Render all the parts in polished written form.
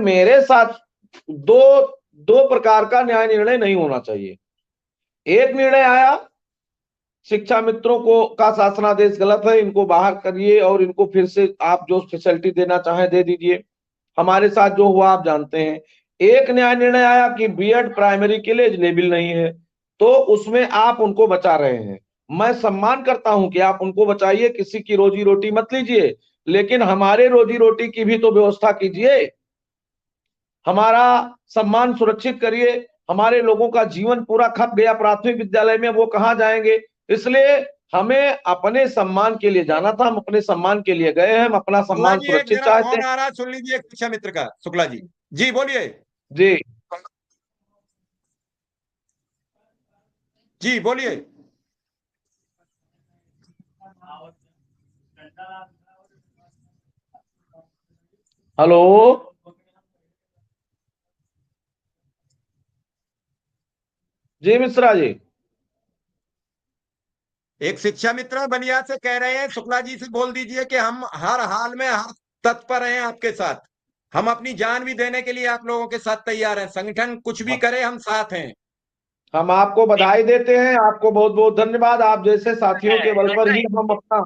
मेरे साथ दो दो प्रकार का न्याय निर्णय नहीं होना चाहिए। एक निर्णय आया, शिक्षा मित्रों को का शासनादेश गलत है, इनको बाहर करिए और इनको फिर से आप जो फैसिलिटी देना चाहें दे दीजिए। हमारे साथ जो हुआ आप जानते हैं। एक न्याय निर्णय आया कि बीएड प्राइमरी के लिए एलिजिबल नहीं है, तो उसमें आप उनको बचा रहे हैं। मैं सम्मान करता हूं कि आप उनको बचाइए, किसी की रोजी रोटी मत लीजिए, लेकिन हमारे रोजी रोटी की भी तो व्यवस्था कीजिए, हमारा सम्मान सुरक्षित करिए। हमारे लोगों का जीवन पूरा खप गया प्राथमिक विद्यालय में, वो कहां जाएंगे? इसलिए हमें अपने सम्मान के लिए जाना था, हम अपने सम्मान के लिए गए हैं, हम अपना शुक्ला सम्मान जी, एक सुरक्षित जरा चाहते फोन हैं। आ रहा है, सुन लीजिए शिक्षा मित्र का। शुक्ला जी, जी बोलिए। जी जी बोलिए। हेलो, जी मिश्रा जी। एक शिक्षा मित्र बलिया से कह रहे हैं, शुक्ला जी से बोल दीजिए कि हम हर हाल में हर तत्पर हैं आपके साथ। हम अपनी जान भी देने के लिए आप लोगों के साथ तैयार हैं। संगठन कुछ भी करे, हम साथ हैं। हम आपको बधाई देते हैं, आपको बहुत बहुत धन्यवाद। आप जैसे साथियों के बल पर ही हम अपना।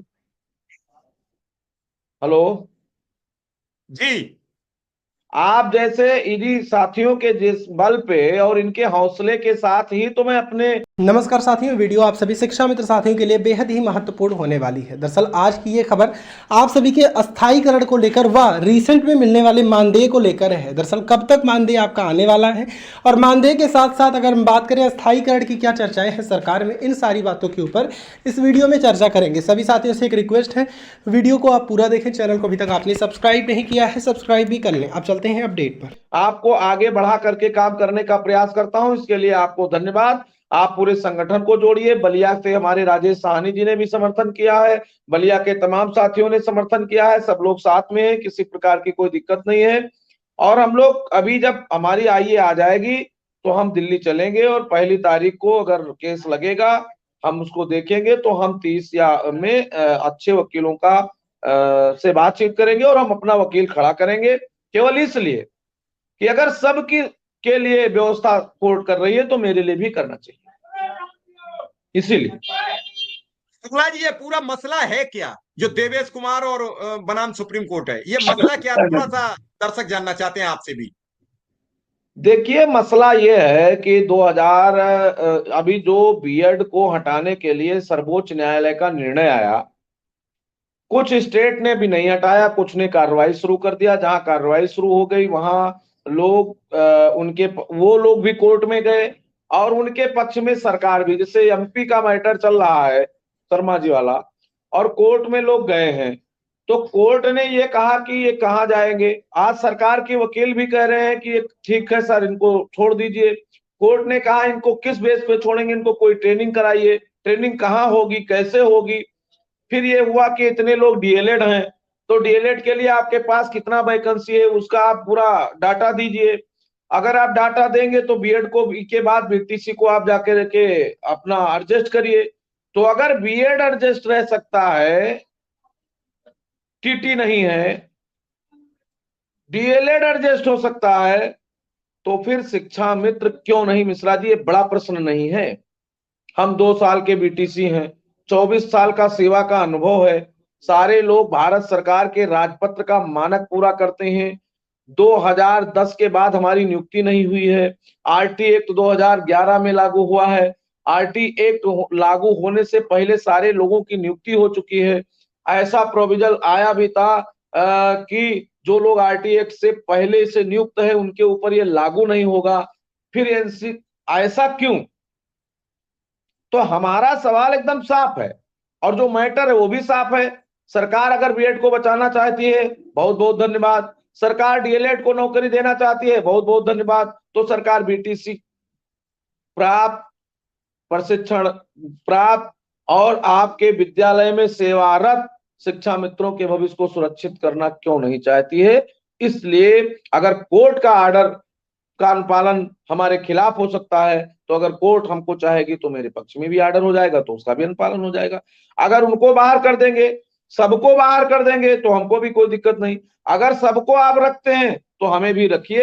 हेलो, जी आप जैसे इन्हीं साथियों के जिस बल पे और इनके हौसले के साथ ही तो मैं अपने। नमस्कार साथियों, वीडियो आप सभी शिक्षा मित्र साथियों के लिए बेहद ही महत्वपूर्ण होने वाली है। दरअसल आज की ये खबर आप सभी के अस्थायीकरण को लेकर व रिसेंट में मिलने वाले मानदेय को लेकर है। दरअसल कब तक मानदेय आपका आने वाला है और मानदेय के साथ साथ अगर हम बात करें अस्थायीकरण की क्या चर्चाएं हैं सरकार में, इन सारी बातों के ऊपर इस वीडियो में चर्चा करेंगे। सभी साथियों से एक रिक्वेस्ट है, वीडियो को आप पूरा देखें। चैनल को अभी तक आपने सब्सक्राइब नहीं किया है, सब्सक्राइब भी कर लें। अब चलते हैं अपडेट पर। आपको आगे बढ़ा करके काम करने का प्रयास करता हूं, इसके लिए आपको धन्यवाद। आप पूरे संगठन को जोड़िए। बलिया से हमारे राजेश साहनी जी ने भी समर्थन किया है, बलिया के तमाम साथियों ने समर्थन किया है, सब लोग साथ में हैं, किसी प्रकार की कोई दिक्कत नहीं है। और हम लोग अभी जब हमारी आईए आ जाएगी तो हम दिल्ली चलेंगे और 1 तारीख को अगर केस लगेगा हम उसको देखेंगे, तो हम 30 या में अच्छे वकीलों का से बातचीत करेंगे और हम अपना वकील खड़ा करेंगे, केवल इसलिए कि अगर सबकी के लिए व्यवस्था कोर्ट कर रही है तो मेरे लिए भी करना चाहिए, इसीलिए। शुक्ला जी, ये पूरा मसला है क्या जो देवेश कुमार और बनाम सुप्रीम कोर्ट है? ये मसला क्या, थोड़ा सा दर्शक जानना चाहते हैं आपसे भी। देखिए, मसला ये है कि 2000 अभी जो बीएड को हटाने के लिए सर्वोच्च न्यायालय का निर्णय आया, कुछ स्टेट ने भी नहीं हटाया, कुछ ने कार्रवाई शुरू कर दिया। जहां कार्रवाई शुरू हो गई वहां लोग उनके वो लोग भी कोर्ट में गए और उनके पक्ष में सरकार भी, जैसे एमपी का मैटर चल रहा है शर्मा जी वाला, और कोर्ट में लोग गए हैं। तो कोर्ट ने ये कहा कि ये कहाँ जाएंगे। आज सरकार के वकील भी कह रहे हैं कि ठीक है सर, इनको छोड़ दीजिए। कोर्ट ने कहा इनको किस बेस पे छोड़ेंगे, इनको कोई ट्रेनिंग कराइए। ट्रेनिंग कहाँ होगी, कैसे होगी? फिर ये हुआ कि इतने लोग डीएलएड हैं, तो डीएलएड के लिए आपके पास कितना वैकेंसी है उसका आप पूरा डाटा दीजिए। अगर आप डाटा देंगे तो बीएड को के बाद बीटीसी को आप जाकर के अपना एडजस्ट करिए। तो अगर बीएड एडजस्ट रह सकता है, टीटी नहीं है, डीएलएड एडजस्ट हो सकता है, तो फिर शिक्षा मित्र क्यों नहीं? मिश्रा जी, ये बड़ा प्रश्न नहीं है। हम 2 साल के बीटीसी हैं, 24 साल का सेवा का अनुभव है। सारे लोग भारत सरकार के राजपत्र का मानक पूरा करते हैं। 2010 के बाद हमारी नियुक्ति नहीं हुई है। आरटी एक्ट 2011 में लागू हुआ है। आरटी एक्ट लागू होने से पहले सारे लोगों की नियुक्ति हो चुकी है। ऐसा प्रोविजन आया भी था कि जो लोग आरटी एक्ट से पहले से नियुक्त है उनके ऊपर ये लागू नहीं होगा। फिर एनसी, ऐसा क्यों? तो हमारा सवाल एकदम साफ है और जो मैटर है वो भी साफ है। सरकार अगर बीएड को बचाना चाहती है, बहुत बहुत धन्यवाद। सरकार डीएलएड को नौकरी देना चाहती है, बहुत बहुत धन्यवाद। तो सरकार बीटीसी प्राप्त, प्रशिक्षण प्राप्त और आपके विद्यालय में सेवारत शिक्षा मित्रों के भविष्य को सुरक्षित करना क्यों नहीं चाहती है? इसलिए अगर कोर्ट का आर्डर का अनुपालन हमारे खिलाफ हो सकता है, तो अगर कोर्ट हमको चाहेगी तो मेरे पक्ष में भी आर्डर हो जाएगा, तो उसका भी अनुपालन हो जाएगा। अगर उनको बाहर कर देंगे, सबको बाहर कर देंगे, तो हमको भी कोई दिक्कत नहीं। अगर सबको आप रखते हैं तो हमें भी रखिए।